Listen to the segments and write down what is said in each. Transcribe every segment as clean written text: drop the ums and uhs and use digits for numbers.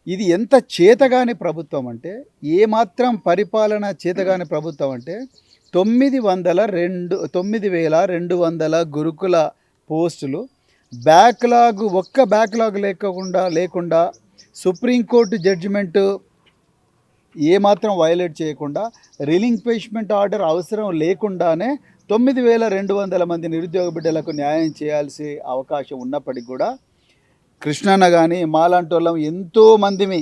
ఇది ఎంత చేతగాని ప్రభుత్వం అంటే, ఏమాత్రం పరిపాలన చేతగాని ప్రభుత్వం అంటే 9,200 గురుకుల పోస్టులు ఒక్క బ్యాక్‌లాగ్ లేకుండా సుప్రీంకోర్టు జడ్జిమెంటు ఏమాత్రం వయలేట్ చేయకుండా రిలింక్విష్‌మెంట్ ఆర్డర్ అవసరం లేకుండానే 9,200 మంది నిరుద్యోగ బిడ్డలకు న్యాయం చేయాల్సి అవకాశం ఉన్నప్పటికి కూడా కృష్ణన్న కానీ మాలాంటోళ్ళం ఎంతోమందిమి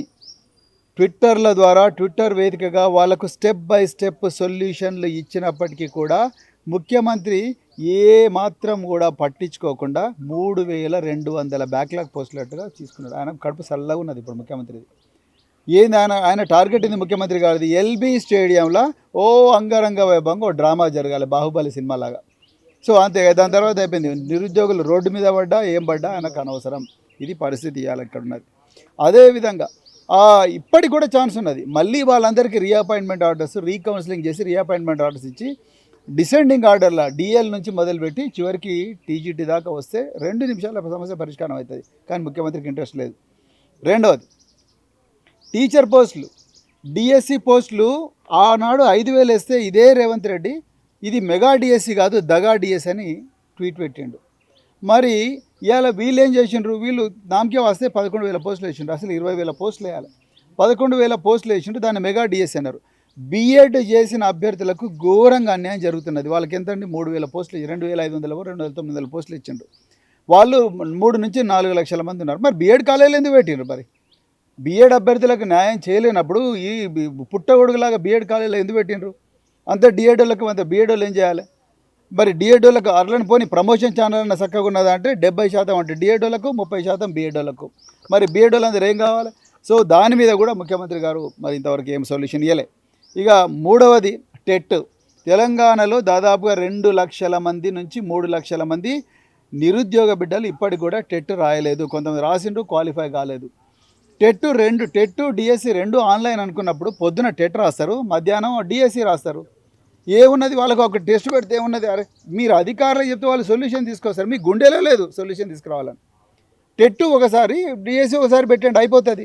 ట్విట్టర్ వేదికగా వాళ్ళకు స్టెప్ బై స్టెప్ సొల్యూషన్లు ఇచ్చినప్పటికీ కూడా ముఖ్యమంత్రి ఏ మాత్రం కూడా పట్టించుకోకుండా 3,200 బ్యాక్లాగ్ పోస్టులట్టుగా తీసుకున్నాడు. ఆయన కడుపు చల్లగా ఉన్నది ఇప్పుడు ముఖ్యమంత్రిది. ఏంది ఆయన టార్గెట్ ఇది ముఖ్యమంత్రి గారిది? ఎల్బీ స్టేడియంలో అంగరంగ వైభవంగా ఓ డ్రామా జరగాలి, బాహుబలి సినిమా లాగా. సో అంతే, దాని తర్వాత అయిపోయింది. నిరుద్యోగులు రోడ్డు మీద పడ్డా ఏం పడ్డా ఆయనకు అనవసరం. ఇది పరిస్థితి ఇవాళ ఇక్కడ ఉన్నది. అదేవిధంగా ఇప్పటికి కూడా ఛాన్స్ ఉన్నది. మళ్ళీ వాళ్ళందరికీ రీఅపాయింట్మెంట్ ఆర్డర్స్, రీకౌన్సిలింగ్ చేసి రీఅపాయింట్మెంట్ ఆర్డర్స్ ఇచ్చి డిసెండింగ్ ఆర్డర్ల డిఎల్ నుంచి మొదలుపెట్టి చివరికి టీజీటీ దాకా వస్తే 2 నిమిషాల సమస్య పరిష్కారం అవుతుంది. కానీ ముఖ్యమంత్రికి ఇంట్రెస్ట్ లేదు. రెండవది, టీచర్ పోస్టులు, డిఎస్సి పోస్టులు ఆనాడు 5,000 వేస్తే ఇదే రేవంత్ రెడ్డి ఇది మెగా డిఎస్సి కాదు దగా డిఎస్సి అని ట్వీట్ పెట్టిండు. మరి ఇవాళ వీళ్ళు ఏం చేసిండ్రు? వీళ్ళు నామకే వస్తే 11,000 పోస్టులు వేసిండ్రు. అసలు 20,000 పోస్టులు వేయాలి. 11,000 పోస్టులు వేసిండ్రు, దాన్ని మెగా డిఎస్సి అన్నారు. బీఎడ్ చేసిన అభ్యర్థులకు ఘోరంగా అన్యాయం జరుగుతున్నది. వాళ్ళకి ఎంత అండి? 3,000 పోస్టులు, 2,500 2,900 పోస్టులు ఇచ్చిండ్రు. వాళ్ళు 3 నుంచి 4 లక్షల మంది ఉన్నారు. మరి బీఎడ్ కాలేజీలు ఎందుకు పెట్టిండ్రు? మరి బీఎడ్ అభ్యర్థులకు న్యాయం చేయలేనప్పుడు ఈ పుట్టగొడుగులాగా బీఎడ్ కాలేజీలో ఎందుకు పెట్టిండ్రు? అంత డిఎడ్ఓలకు అంత బీఎడ్ఓలు ఏం చేయాలి? మరి డిఎడ్ఓలకు అర్లను పోని ప్రమోషన్ ఛానల్ అన్న చక్కగా ఉన్నదా అంటే 70% అంటే డిఎడ్ఓలకు, 30% బీఎడ్ఓలకు. మరి బీఎడ్ఓలు అందరూ ఏం కావాలి? సో దాని మీద కూడా ముఖ్యమంత్రి గారు మరి ఇంతవరకు ఏం సొల్యూషన్ ఇవ్వలే. ఇక మూడవది టెట్. తెలంగాణలో దాదాపుగా 2 లక్షల మంది నుంచి 3 లక్షల మంది నిరుద్యోగ బిడ్డలు ఇప్పటికి కూడా టెట్ రాయలేదు. కొంతమంది రాసిండ్రు, క్వాలిఫై కాలేదు. టెట్ డిఎస్సి 2 ఆన్లైన్ అనుకున్నప్పుడు పొద్దున టెట్ రాస్తారు, మధ్యాహ్నం డిఎస్సి రాస్తారు. ఏమున్నది? వాళ్ళకు ఒక టెస్ట్ పెడితే ఏమున్నది? అరే మీరు అధికారులు చెప్తే వాళ్ళు సొల్యూషన్ తీసుకొస్తారు, మీ గుండెలో లేదు సొల్యూషన్ తీసుకురావాలని. టెట్ ఒకసారి, డిఎస్సి ఒకసారి పెట్టండి, అయిపోతుంది.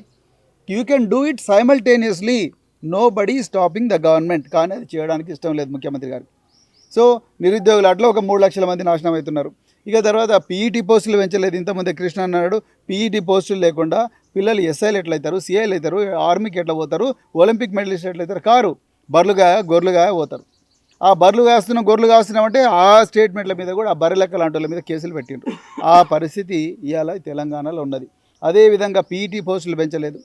You can do it simultaneously, nobody stopping the government. కానీ అది చేయడానికి ఇష్టం లేదు ముఖ్యమంత్రి గారికి. సో నిరుద్యోగులు అట్లా ఒక 3 లక్షల మంది నాశనం అవుతున్నారు. ఇక తర్వాత పీఈటీ పోస్టులు పెంచలేదు. ఇంతకుముందే కృష్ణ అన్నాడు, పీఈటీ పోస్టులు లేకుండా పిల్లలు ఎస్ఐలు ఎట్లయితారు, సిఐలు అవుతారు, ఆర్మీకి ఎట్లా పోతారు, ఒలింపిక్ మెడలిస్ట్ ఎట్లయితారు? కారు గొర్రెలుగా పోతారు. ఆ గొర్రెలు కాస్తున్నామంటే ఆ స్టేట్మెంట్ల మీద కూడా ఆ బర్రెలెక్క లాంటి వాళ్ళ మీద కేసులు పెట్టిండ్రు. ఆ పరిస్థితి ఇవాళ తెలంగాణలో ఉన్నది. అదేవిధంగా పీఈటీ పోస్టులు పెంచలేదు.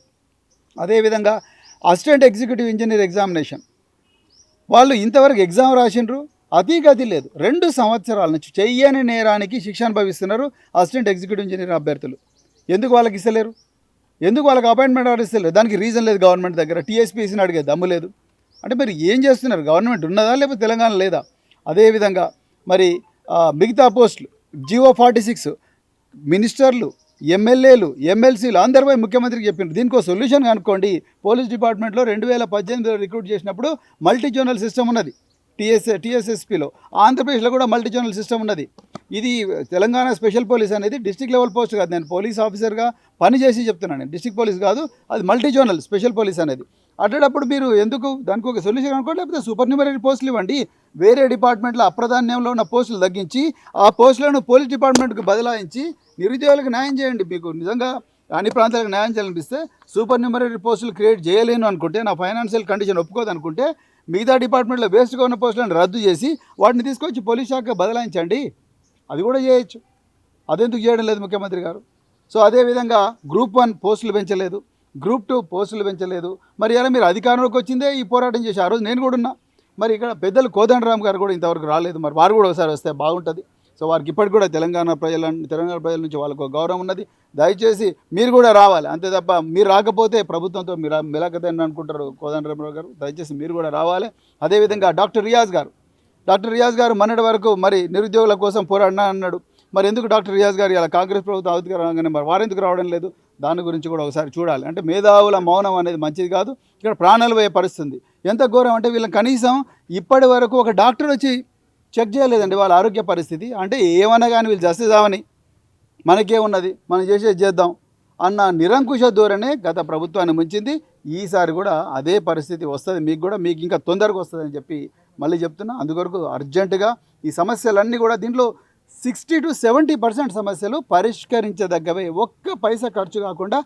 అదేవిధంగా అసిస్టెంట్ ఎగ్జిక్యూటివ్ ఇంజనీర్ ఎగ్జామినేషన్ వాళ్ళు ఇంతవరకు ఎగ్జామ్ రాసిండ్రు, అతిగతి లేదు. 2 సంవత్సరాల నుంచి చెయ్యని నేరానికి శిక్ష అనుభవిస్తున్నారు అసిస్టెంట్ ఎగ్జిక్యూటివ్ ఇంజనీర్ అభ్యర్థులు. ఎందుకు వాళ్ళకి ఇస్తలేరు? ఎందుకు వాళ్ళకి అపాయింట్మెంట్ ఆర్డర్ ఇస్తలేరు? దానికి రీజన్ లేదు గవర్నమెంట్ దగ్గర. టీఎస్పీసీని అడిగే దమ్ము లేదు. అంటే మరి ఏం చేస్తున్నారు? గవర్నమెంట్ ఉన్నదా లేకపోతే తెలంగాణ లేదా? అదేవిధంగా మరి మిగతా పోస్టులు జియో 46 మినిస్టర్లు, ఎమ్మెల్యేలు, ఎమ్మెల్సీలు అందరిపై ముఖ్యమంత్రికి చెప్పిండ్రు. దీనికి ఒక సొల్యూషన్ కనుక్కోండి. పోలీస్ డిపార్ట్మెంట్లో 2018లో రిక్రూట్ చేసినప్పుడు మల్టీ జోనల్ సిస్టమ్ ఉన్నది. టీఎస్ఎస్పీలో, ఆంధ్రప్రదేశ్లో కూడా మల్టీ జోనల్ సిస్టమ్ ఉన్నది. ఇది తెలంగాణ స్పెషల్ పోలీస్ అనేది డిస్ట్రిక్ట్ లెవెల్ పోస్ట్ కాదు. నేను పోలీస్ ఆఫీసర్గా పనిచేసి చెప్తున్నాను. నేను డిస్ట్రిక్ట్ పోలీస్ కాదు, అది మల్టీ జోనల్ స్పెషల్ పోలీస్ అనేది. అట్టేటప్పుడు మీరు ఎందుకు దానికి ఒక సొల్యూషన్ అనుకోండి, లేకపోతే సూపర్ న్యూమరీ పోస్టులు ఇవ్వండి. వేరే డిపార్ట్మెంట్లో అప్రాధాన్యంలో ఉన్న పోస్టులు తగ్గించి ఆ పోస్టులను పోలీస్ డిపార్ట్మెంట్కి బదలాయించి నిరుద్యోగులకు న్యాయం చేయండి. మీకు నిజంగా అన్ని ప్రాంతాలకు న్యాయం చేయాలనిపిస్తే సూపర్ న్యూమరీ పోస్టులు క్రియేట్ చేయలేను అనుకుంటే, నా ఫైనాన్షియల్ కండిషన్ ఒప్పుకోదు అనుకుంటే, మిగతా డిపార్ట్మెంట్లో వేస్ట్గా ఉన్న పోస్టులను రద్దు చేసి వాటిని తీసుకొచ్చి పోలీస్ శాఖ బదలాయించండి. అది కూడా చేయొచ్చు. అదెందుకు చేయడం లేదు ముఖ్యమంత్రి గారు? సో అదేవిధంగా గ్రూప్ 1 పోస్టులు పెంచలేదు, గ్రూప్ 2 పోస్టులు పెంచలేదు. మరి ఇలా మీరు అధికారంలోకి వచ్చిందే ఈ పోరాటం చేసి, ఆ రోజు నేను కూడా ఉన్నా. మరి ఇక్కడ పెద్దలు కోదండరామ్ గారు కూడా ఇంతవరకు రాలేదు. మరి వారు కూడా ఒకసారి వస్తే బాగుంటుంది. సో వారికి ఇప్పటికి కూడా తెలంగాణ ప్రజల నుంచి వాళ్ళకు గౌరవం ఉన్నది. దయచేసి మీరు కూడా రావాలి, అంతే తప్ప మీరు రాకపోతే ప్రభుత్వంతో మీరు మిలాఖతని అనుకుంటారు కోదండరామరావు గారు. దయచేసి మీరు కూడా రావాలి. అదేవిధంగా డాక్టర్ రియాజ్ గారు మొన్నటి వరకు మరి నిరుద్యోగుల కోసం పోరాడినా అన్నాడు. మరి ఎందుకు డాక్టర్ రియాజ్ గారు ఇలా కాంగ్రెస్ ప్రభుత్వం అధికారం రాగానే మరి వారెందుకు రావడం లేదు? దాని గురించి కూడా ఒకసారి చూడాలి. అంటే మేధావుల మౌనం అనేది మంచిది కాదు. ఇక్కడ ప్రాణాలు పోయే పరిస్థితుంది. ఎంత ఘోరం అంటే వీళ్ళని కనీసం ఇప్పటి వరకు ఒక డాక్టర్ వచ్చి చెక్ చేయలేదండి వాళ్ళ ఆరోగ్య పరిస్థితి. అంటే ఏమన్నా కానీ వీళ్ళు జస్టిస్ అవని మనకే ఉన్నది, మనం చేసేది చేద్దాం అన్న నిరంకుశ ధోరణే గత ప్రభుత్వాన్ని ముంచింది. ఈసారి కూడా అదే పరిస్థితి వస్తుంది మీకు కూడా, మీకు ఇంకా తొందరగా వస్తుందని చెప్పి మళ్ళీ చెప్తున్నా. అందుకొరకు అర్జెంటుగా ఈ సమస్యలన్నీ కూడా దీంట్లో 60 to 70% సమస్యలు పరిష్కరించదగ్గవే. ఒక్క పైసా ఖర్చు కాకుండా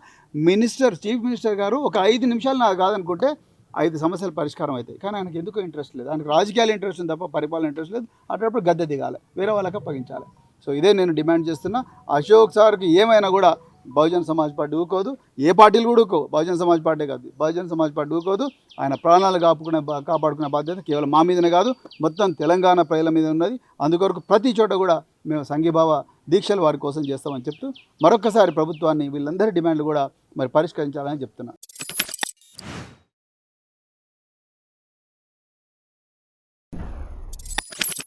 చీఫ్ మినిస్టర్ గారు ఒక 5 నిమిషాలు నాకు కాదనుకుంటే 5 సమస్యలు పరిష్కారం అవుతాయి. కానీ ఆయనకి ఎందుకో ఇంట్రెస్ట్ లేదు. ఆయనకు రాజకీయాలు ఇంట్రెస్ట్ ఉంది తప్ప పరిపాలన ఇంట్రెస్ట్ లేదు. అటువైపు గద్దె దిగాలి, వేరే వాళ్ళకి అప్పగించాలి. సో ఇదే నేను డిమాండ్ చేస్తున్నా. అశోక్ సార్కి ఏమైనా కూడా బహుజన్ సమాజ్ పార్టీ ఊకోదు, ఏ పార్టీలు కూడా ఊకో, బహుజన్ సమాజ్ పార్టీ కాదు, బహుజన్ సమాజ్ పార్టీ ఊకోదు. ఆయన ప్రాణాలు కాపాడుకునే బాధ్యత కేవలం మా మీదనే కాదు, మొత్తం తెలంగాణ ప్రజల మీద ఉన్నది. అందుకొరకు ప్రతి చోట కూడా మేము సంఘీభావ దీక్షలు వారి కోసం చేస్తామని చెప్తూ మరొకసారి ప్రభుత్వాన్ని వీళ్ళందరి డిమాండ్లు కూడా మరి పరిష్కరించాలని చెప్తున్నాను.